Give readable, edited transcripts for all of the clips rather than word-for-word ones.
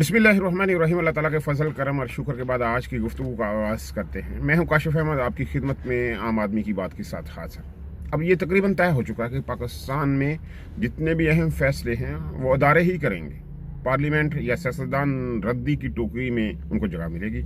बिस्मिल्लाहिर्रहमानिर्रहीम। अल्लाह ताला के फ़ज़ल करम और शुक्र के बाद आज की गुफ्तगू का आगाज़ करते हैं। मैं हूं काशिफ़ अहमद, आपकी खिदमत में आम आदमी की बात के साथ हाज़िर। अब ये तकरीबन तय हो चुका है कि पाकिस्तान में जितने भी अहम फ़ैसले हैं वो अदारे ही करेंगे। पार्लियामेंट या सियासतदान रद्दी की टोकरी में उनको जगह मिलेगी।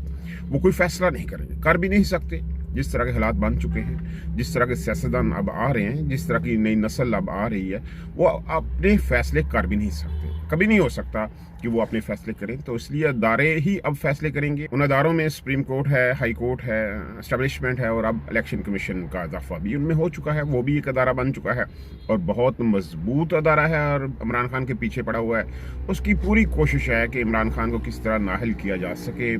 वो कोई फ़ैसला नहीं करेंगे, कर भी नहीं सकते। जिस तरह के हालात बन चुके हैं, जिस तरह के सियासतदान अब आ रहे हैं, जिस तरह की नई नस्ल अब आ रही है, वो अपने फ़ैसले कर भी नहीं सकते। कभी नहीं हो सकता कि वो अपने फैसले करें, तो इसलिए अदारे ही अब फैसले करेंगे। उन अदारों में सुप्रीम कोर्ट है, हाई कोर्ट है, एस्टेब्लिशमेंट है और अब इलेक्शन कमीशन का इजाफा भी उनमें हो चुका है। वो भी एक अदारा बन चुका है और बहुत मजबूत अदारा है और इमरान खान के पीछे पड़ा हुआ है। उसकी पूरी कोशिश है कि इमरान खान को किस तरह नाहल किया जा सके।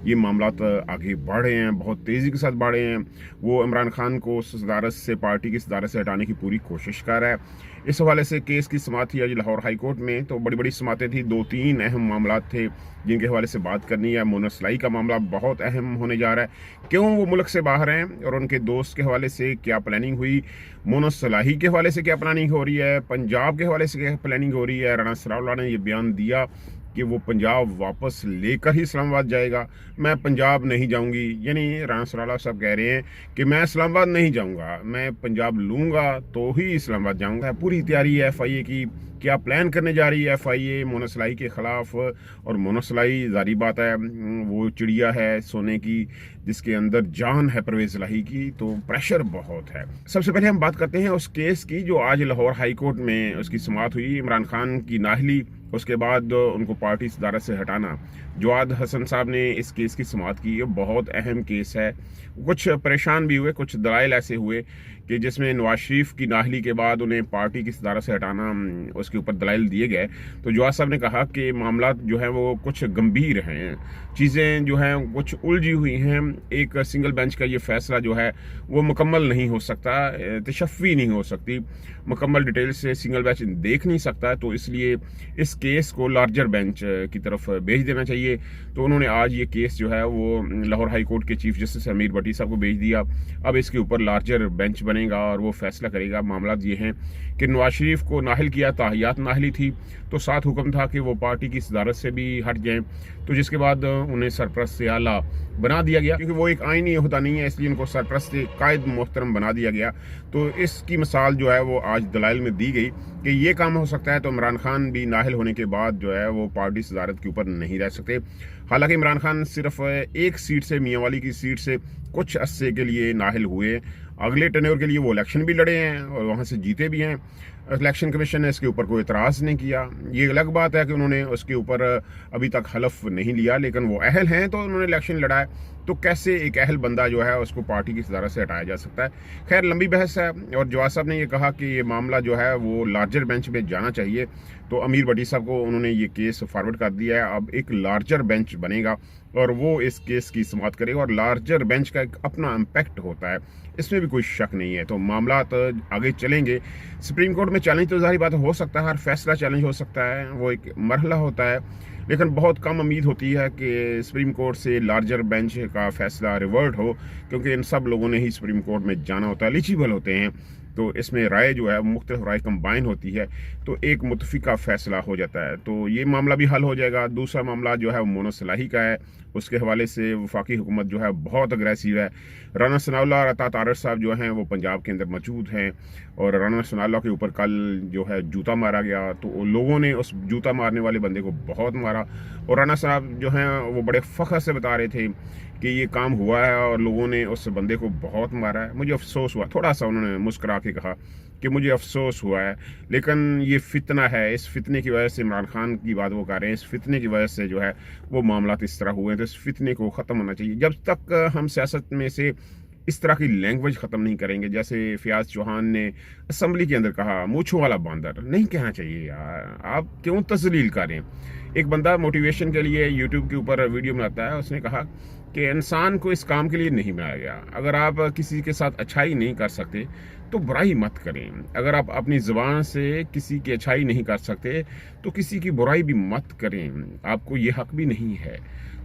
ये मामला आगे बढ़ रहे हैं, बहुत तेज़ी के साथ बढ़ रहे हैं। वो इमरान खान को सदारत से, पार्टी की सदारत से हटाने की पूरी कोशिश कर रहा है। इस हवाले से केस की समाअत थी आज लाहौर हाई कोर्ट में, तो बड़ी बड़ी समातें थी। 2-3 अहम मामला थे जिनके हवाले से बात करनी है। मोना सलाई का मामला बहुत अहम होने जा रहा है, क्यों वो मुल्क से बाहर हैं और उनके दोस्त के हवाले से क्या प्लानिंग हुई, मोना सलाही के हवाले से क्या प्लानिंग हो रही है, पंजाब के हवाले से क्या प्लानिंग हो रही है। राना सनाउल्लाह ने ये बयान दिया कि वो पंजाब वापस लेकर ही इस्लामाबाद जाएगा। मैं पंजाब नहीं जाऊंगी, यानी राना सनाउल्लाह साहब कह रहे हैं कि मैं इस्लामाबाद नहीं जाऊंगा, मैं पंजाब लूंगा तो ही इस्लामाबाद जाऊंगा। पूरी तैयारी है FIA की, क्या प्लान करने जा रही है FIA मोना सलाई के ख़िलाफ़। और मोना सलाई ज़ाहिर बात है वो चिड़िया है सोने की जिसके अंदर जान है परवेज़ इलाही की, तो प्रेशर बहुत है। सबसे पहले हम बात करते हैं उस केस की जो आज लाहौर हाई कोर्ट में उसकी समाअत हुई। इमरान खान की नाहली, उसके बाद उनको पार्टी सदारत से हटाना। जवाद हसन साहब ने इस केस की समाअत की। ये बहुत अहम केस है। कुछ परेशान भी हुए, कुछ दलाइल ऐसे हुए कि जिसमें नवाज शरीफ की नाहली के बाद उन्हें पार्टी की सदारत से हटाना, उसके ऊपर दलाइल दिए गए। तो जवाद साहब ने कहा कि मामला जो है वो कुछ गंभीर हैं, चीज़ें जो हैं कुछ उलझी हुई हैं। एक सिंगल बेंच का ये फैसला जो है वो मुकम्मल नहीं हो सकता, तशफ़ी नहीं हो सकती, मुकम्मल डिटेल से सिंगल बेंच देख नहीं सकता। तो इसलिए इस केस को लार्जर बेंच की तरफ भेज देना चाहिए। तो उन्होंने आज ये केस जो है वो लाहौर हाई कोर्ट के चीफ जस्टिस अमीर भट्टी साहब को भेज दिया। अब इसके ऊपर लार्जर बेंच बनेगा और वो फैसला करेगा। मामला ये हैं कि नवाज शरीफ को नाहल किया, ताहियात नाहली थी, तो साथ हुक्म था कि वो पार्टी की सदारत से भी हट जाएं। तो जिसके बाद उन्हें सरपरस्त आला बना दिया गया, क्योंकि वो एक आईनी होता नहीं है, इसलिए उनको सरपरस्त कायद मोहतरम बना दिया गया। तो इसकी मिसाल जो है वो आज दलाइल में दी गई कि ये काम हो सकता है। तो इमरान खान भी नाहल होने के बाद जो है वो पार्टी सदारत के ऊपर नहीं रह सकते। हालांकि इमरान खान सिर्फ एक सीट से, मियांवाली की सीट से कुछ अरसे के लिए नाहल हुए। अगले टेन्योर के लिए वो इलेक्शन भी लड़े हैं और वहाँ से जीते भी हैं। इलेक्शन कमीशन ने इसके ऊपर कोई एतराज़ नहीं किया। ये अलग बात है कि उन्होंने उसके ऊपर अभी तक हलफ नहीं लिया, लेकिन वो अहल हैं तो उन्होंने इलेक्शन लड़ा है। तो कैसे एक अहल बंदा जो है उसको पार्टी की सदारत से हटाया जा सकता है। खैर लंबी बहस है। और जवाद साहब ने ये कहा कि ये मामला जो है वो लार्जर बेंच में जाना चाहिए। तो अमीर भट्टी साहब को उन्होंने ये केस फॉरवर्ड कर दिया है। अब एक लार्जर बेंच बनेगा और वो इस केस की समाअत करेगा और लार्जर बेंच का एक अपना इम्पैक्ट होता है, इसमें भी कोई शक नहीं है। तो मामला तो आगे चलेंगे। सुप्रीम कोर्ट में चैलेंज तो जाहिर बात हो सकता है, हर फैसला चैलेंज हो सकता है, वो एक मरहला होता है, लेकिन बहुत कम उम्मीद होती है कि सुप्रीम कोर्ट से लार्जर बेंच का फैसला रिवर्ट हो, क्योंकि इन सब लोगों ने ही सुप्रीम कोर्ट में जाना होता है, एलिजिबल होते हैं। तो इसमें राय जो है मुख्तलिफ राय कंबाइन होती है, तो एक मुतफिका फैसला हो जाता है। तो ये मामला भी हल हो जाएगा। दूसरा मामला जो है वो मोना सलाही का है। उसके हवाले से वफाकी हुकूमत जो है बहुत अग्रेसिव है। राना सनाउल्लाह और अता तारर साहब जो हैं वो पंजाब के अंदर मौजूद हैं और राना सनाउल्लाह के ऊपर कल जो है जूता मारा गया। तो लोगों ने उस जूता मारने वाले बंदे को बहुत मारा और राना साहब जो हैं वो बड़े फ़ख्र से बता रहे थे कि ये काम हुआ है और लोगों ने उस बंदे को बहुत मारा है। मुझे अफसोस हुआ, थोड़ा सा उन्होंने मुस्कुरा के कहा कि मुझे अफसोस हुआ है, लेकिन ये फितना है। इस फितने की वजह से, इमरान खान की बात वो कर रहे हैं, इस फितने की वजह से जो है वो मामला इस तरह हुए हैं। तो इस फितने को ख़त्म होना चाहिए। जब तक हम सियासत में से इस तरह की लैंग्वेज ख़त्म नहीं करेंगे, जैसे फयाज चौहान ने असम्बली के अंदर कहा, मूंछों वाला बंदर नहीं कहना चाहिए यार, आप क्यों तस्लील करें। एक बंदा मोटिवेशन के लिए यूट्यूब के ऊपर वीडियो बनाता है, उसने कहा कि इंसान को इस काम के लिए नहीं बनाया गया। अगर आप किसी के साथ अच्छाई नहीं कर सकते तो बुराई मत करें। अगर आप अपनी ज़ुबान से किसी की अच्छाई नहीं कर सकते तो किसी की बुराई भी मत करें, आपको ये हक भी नहीं है।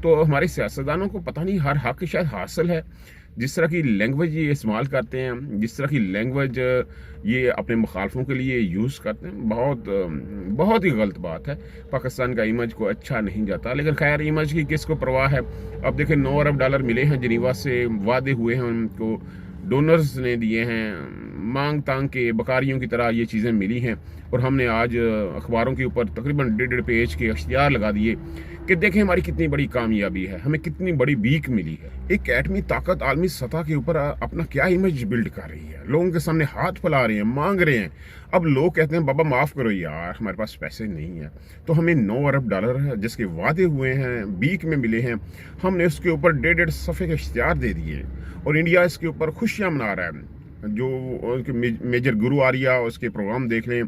तो हमारे सियासतदानों को पता नहीं हर हक शायद हासिल है, जिस तरह की लैंग्वेज ये इस्तेमाल करते हैं, जिस तरह की लैंग्वेज ये अपने मुखालफों के लिए यूज़ करते हैं, बहुत ही गलत बात है। पाकिस्तान का इमेज को अच्छा नहीं जाता, लेकिन खैर इमेज की किसको परवाह है। अब देखिए $9 अरब मिले हैं, जिनीवा से वादे हुए हैं, उनको डोनर्स ने दिए हैं, मांग तांग के बकारियों की तरह ये चीज़ें मिली हैं। और हमने आज अखबारों के ऊपर तकरीबन 1.5 पेज के इश्तिहार लगा दिए कि देखें हमारी कितनी बड़ी कामयाबी है, हमें कितनी बड़ी भीख मिली है। एक एटमी ताकत आलमी सतह के ऊपर अपना क्या इमेज बिल्ड कर रही है, लोगों के सामने हाथ फैला रहे हैं, मांग रहे हैं। अब लोग कहते हैं बाबा माफ़ करो यार, हमारे पास पैसे नहीं है। तो हमें $9 अरब जिसके वादे हुए हैं, भीख में मिले हैं, हमने उसके ऊपर 1.5 सफ़े के इश्तिहार दे दिए और इंडिया इसके ऊपर खुशियाँ मना रहा है। जो उनके मेजर गुरु आर्या उसके प्रोग्राम देख लें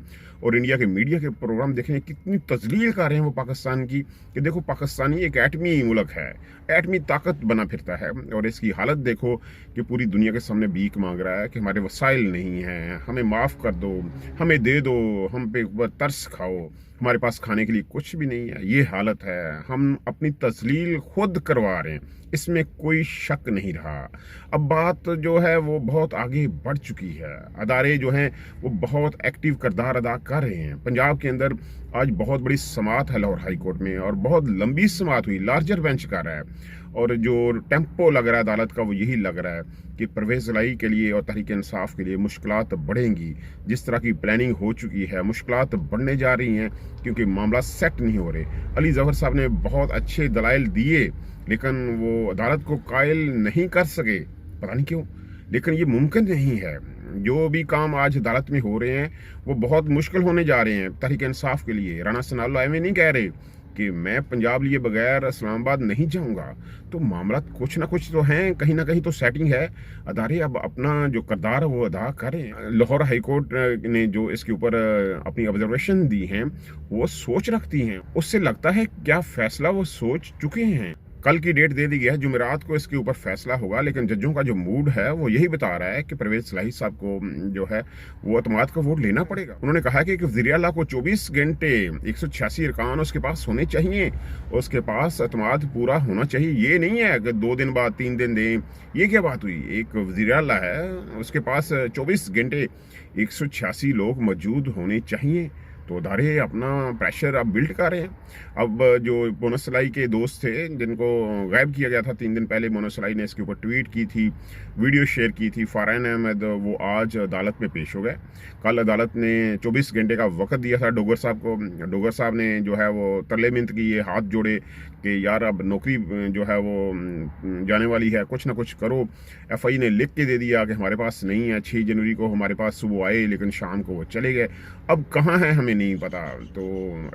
और इंडिया के मीडिया के प्रोग्राम देख लें, कितनी तजलील कर रहे हैं वो पाकिस्तान की कि देखो पाकिस्तानी एक एटमी मुल्क है, एटमी ताकत बना फिरता है। और इसकी हालत देखो कि पूरी दुनिया के सामने भीख मांग रहा है कि हमारे वसाइल नहीं हैं, हमें माफ़ कर दो, हमें दे दो, हम पे तरस खाओ, हमारे पास खाने के लिए कुछ भी नहीं है। ये हालत है, हम अपनी तजलील खुद करवा रहे हैं, इसमें कोई शक नहीं रहा। अब बात जो है वो बहुत आगे बढ़ चुकी है, अदारे जो हैं वो बहुत एक्टिव किरदार अदा कर रहे हैं। पंजाब के अंदर आज बहुत बड़ी समाअत है लाहौर हाई कोर्ट में, और बहुत लंबी समाअत हुई, लार्जर बेंच कर रहा है। और जो टेम्पो लग रहा है अदालत का वो यही लग रहा है कि परवेज़ इलाही के लिए और तहरीक इंसाफ के लिए मुश्किलात बढ़ेंगी। जिस तरह की प्लानिंग हो चुकी है, मुश्किलात बढ़ने जा रही हैं क्योंकि मामला सेट नहीं हो रहे। अली जफर साहब ने बहुत अच्छे दलाइल दिए, लेकिन वो अदालत को कायल नहीं कर सके, पता नहीं क्यों। लेकिन ये मुमकिन नहीं है, जो भी काम आज अदालत में हो रहे हैं वो बहुत मुश्किल होने जा रहे हैं तहरीक इंसाफ के लिए। राणा सनाउल्लाह एवं नहीं कह रहे कि मैं पंजाब लिए बगैर इस्लामाबाद नहीं जाऊंगा, तो मामला कुछ ना कुछ तो हैं, कहीं ना कहीं तो सेटिंग है। अदारे अब अपना जो किरदार है वो अदा करें। लाहौर हाई कोर्ट ने जो इसके ऊपर अपनी ऑब्जर्वेशन दी हैं वो सोच रखती हैं, उससे लगता है क्या फैसला वो सोच चुके हैं। कल की डेट दे दी गई है, जुमेरात को इसके ऊपर फैसला होगा, लेकिन जजों का जो मूड है वो यही बता रहा है कि परवेज़ इलाही साहब को जो है वो अतमाद का वोट लेना पड़ेगा। उन्होंने कहा कि वज़ीर आला को 24 घंटे 186 अरकान उसके पास होने चाहिए, उसके पास अतमाद पूरा होना चाहिए। ये नहीं है कि 2 दिन बाद 3 दिन दें, ये क्या बात हुई। एक वज़ीर आला है, उसके पास 24 घंटे 186 लोग मौजूद होने चाहिए। तो अदारे अपना प्रेशर अब बिल्ड कर रहे हैं। अब जो मोनस इलाही के दोस्त थे जिनको गायब किया गया था 3 दिन पहले, मोनस इलाही ने इसके ऊपर ट्वीट की थी, वीडियो शेयर की थी। फ़रहान अहमद वो आज अदालत में पेश हो गए। कल अदालत ने 24 घंटे का वक्त दिया था डोगर साहब को। डोगर साहब ने जो है वो तरले मिन्नत की, ये हाथ जोड़े कि यार अब नौकरी जो है वो जाने वाली है, कुछ ना कुछ करो। FI ने लिख के दे दिया कि हमारे पास नहीं है, 6 जनवरी को हमारे पास सुबह आए लेकिन शाम को वो चले गए, अब कहाँ हैं हमें नहीं पता। तो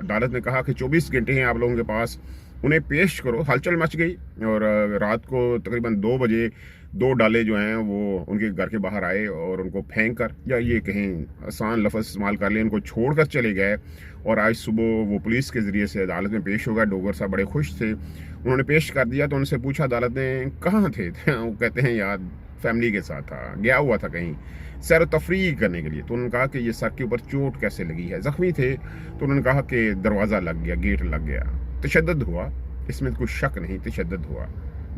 अदालत ने कहा कि 24 घंटे हैं आप लोगों के पास, उन्हें पेश करो। हलचल मच गई और रात को तकरीबन 2 बजे 2 डाले जो हैं वो उनके घर के बाहर आए और उनको फेंक कर, या ये कहें आसान लफ्ज़ इस्तेमाल कर लें, उनको छोड़ कर चले गए। और आज सुबह वो पुलिस के ज़रिए से अदालत में पेश हो गया। डोगर साहब बड़े खुश थे, उन्होंने पेश कर दिया। तो उनसे पूछा अदालत ने कहाँ थे वो कहते हैं यार फैमिली के साथ था, गया हुआ था कहीं सैर तफरीह करने के लिए। तो उन्होंने कहा कि ये सर के ऊपर चोट कैसे लगी है, ज़ख्मी थे। तो उन्होंने कहा कि दरवाज़ा लग गया, गेट लग गया, तशद्दुद हुआ, इसमें कोई शक नहीं, तशद्दुद हुआ।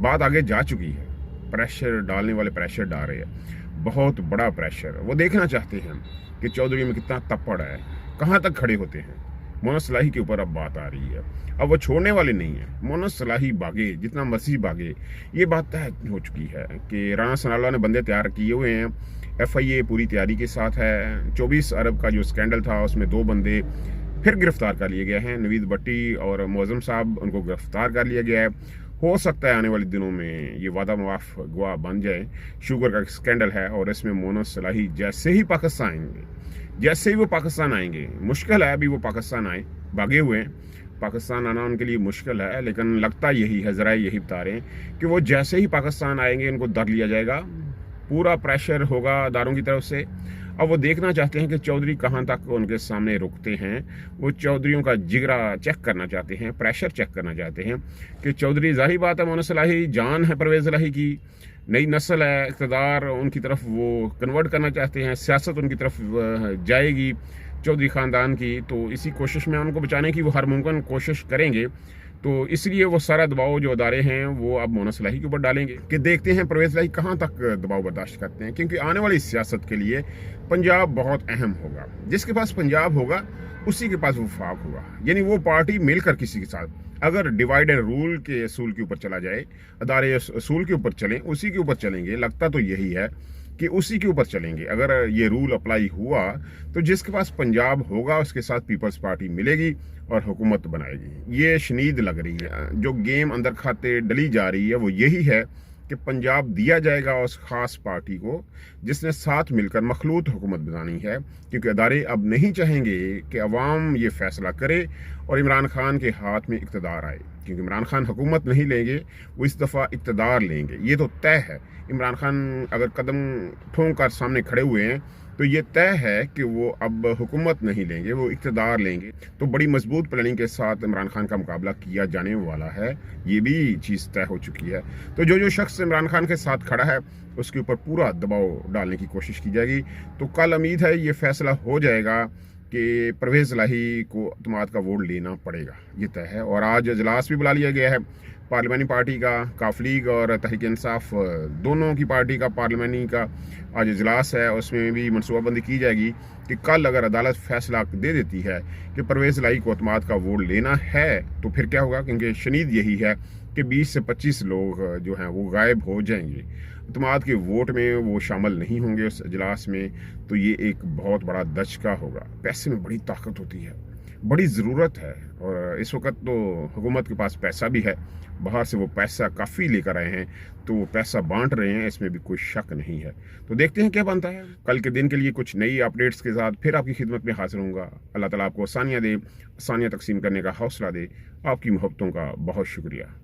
बात आगे जा चुकी है, प्रेशर डालने वाले प्रेशर डाल रहे हैं, बहुत बड़ा प्रेशर। वो देखना चाहते हैं कि चौधरी में कितना तपड़ है, कहाँ तक खड़े होते हैं। मोनस इलाही के ऊपर अब बात आ रही है, अब वो छोड़ने वाले नहीं है। मोनस इलाही भागे, जितना मर्जी भागे, ये बात तय हो चुकी है कि राणा सनाउल्लाह ने बंदे तैयार किए हुए हैं। FIA पूरी तैयारी के साथ है। 24 अरब का जो स्कैंडल था उसमें 2 बंदे फिर गिरफ्तार कर लिए गए हैं, नवीद भट्टी और मौज़म साहब, उनको गिरफ्तार कर लिया गया है। हो सकता है आने वाले दिनों में ये वादा मुआफ़ गवाह बन जाए। शुगर का स्कैंडल है और इसमें मोनस इलाही जैसे ही पाकिस्तान आएंगे, जैसे ही वो पाकिस्तान आएंगे, मुश्किल है अभी वो पाकिस्तान आए, भागे हुए हैं, पाकिस्तान आना उनके लिए मुश्किल है, लेकिन लगता यही है, ज़रा यही बता रहे हैं कि वो जैसे ही पाकिस्तान आएंगे इनको दर लिया जाएगा, पूरा प्रेशर होगा अदारों की तरफ से। अब वो देखना चाहते हैं कि चौधरी कहाँ तक उनके सामने रुकते हैं। वो चौधरियों का जिगरा चेक करना चाहते हैं, प्रेशर चेक करना चाहते हैं कि चौधरी, जाहिर बात है मोनस इलाही जान है परवेज़ इलाही की, नई नस्ल है, इक़्तिदार उनकी तरफ वो कन्वर्ट करना चाहते हैं, सियासत उनकी तरफ जाएगी चौधरी ख़ानदान की। तो इसी कोशिश में उनको बचाने की वो हर मुमकिन कोशिश करेंगे। तो इसलिए वो सारा दबाव जो अदारे हैं वो अब मोना सलाही के ऊपर डालेंगे कि देखते हैं परवेज़ इलाही कहाँ तक दबाव बर्दाश्त करते हैं, क्योंकि आने वाली सियासत के लिए पंजाब बहुत अहम होगा। जिसके पास पंजाब होगा उसी के पास वफाक होगा, यानी वो पार्टी मिलकर किसी के साथ अगर डिवाइड एंड रूल के असूल के ऊपर चला जाए, अदारे असूल के ऊपर चलें, उसी के ऊपर चलेंगे, लगता तो यही है कि उसी के ऊपर चलेंगे। अगर ये रूल अप्लाई हुआ तो जिसके पास पंजाब होगा उसके साथ पीपल्स पार्टी मिलेगी और हुकूमत बनाएगी। ये शनीद लग रही है। जो गेम अंदर खाते डली जा रही है वो यही है कि पंजाब दिया जाएगा उस खास पार्टी को जिसने साथ मिलकर मखलूत हुकूमत बनानी है, क्योंकि अदारे अब नहीं चाहेंगे कि अवाम ये फैसला करे और इमरान खान के हाथ में इक़्तिदार आए, क्योंकि इमरान खान हुकूमत नहीं लेंगे, वो इस दफ़ा इक़्तिदार लेंगे। ये तो तय है। इमरान खान अगर कदम ठोंक कर सामने खड़े हुए हैं तो ये तय है कि वो अब हुकूमत नहीं लेंगे, वो इक़्तिदार लेंगे। तो बड़ी मजबूत प्लानिंग के साथ इमरान खान का मुकाबला किया जाने वाला है, ये भी चीज़ तय हो चुकी है। तो जो शख्स इमरान खान के साथ खड़ा है उसके ऊपर पूरा दबाव डालने की कोशिश की जाएगी। तो कल उम्मीद है ये फैसला हो जाएगा कि परवेज़ इलाही को अतमाद का वोट लेना पड़ेगा, ये तय है। और आज इजलास भी बुला लिया गया है पार्लिमानी पार्टी का, काफ लीग और तहरीक इंसाफ दोनों की पार्टी का पार्लिमानी का आज इजलास है। उसमें भी मनसूबाबंदी की जाएगी कि कल अगर अदालत फैसला दे देती है कि परवेज़ इलाही को अतमाद का वोट लेना है तो फिर क्या होगा, क्योंकि शनीद यही है कि 20 से 25 लोग जो हैं वो गायब हो जाएंगे, अतमाद के वोट में वो शामिल नहीं होंगे उस इजलास में। तो ये एक बहुत बड़ा दचका होगा। पैसे में बड़ी ताकत होती है, बड़ी ज़रूरत है, और इस वक्त तो हुकूमत के पास पैसा भी है, बाहर से वो पैसा काफ़ी लेकर आए हैं, तो वो पैसा बांट रहे हैं, इसमें भी कोई शक नहीं है। तो देखते हैं क्या बनता है। कल के दिन के लिए कुछ नई अपडेट्स के साथ फिर आपकी खिदमत में हाजिर होऊंगा। अल्लाह ताला आपको आसानियाँ दे, आसानियाँ तकसीम करने का हौसला दे। आपकी मोहब्बतों का बहुत शुक्रिया।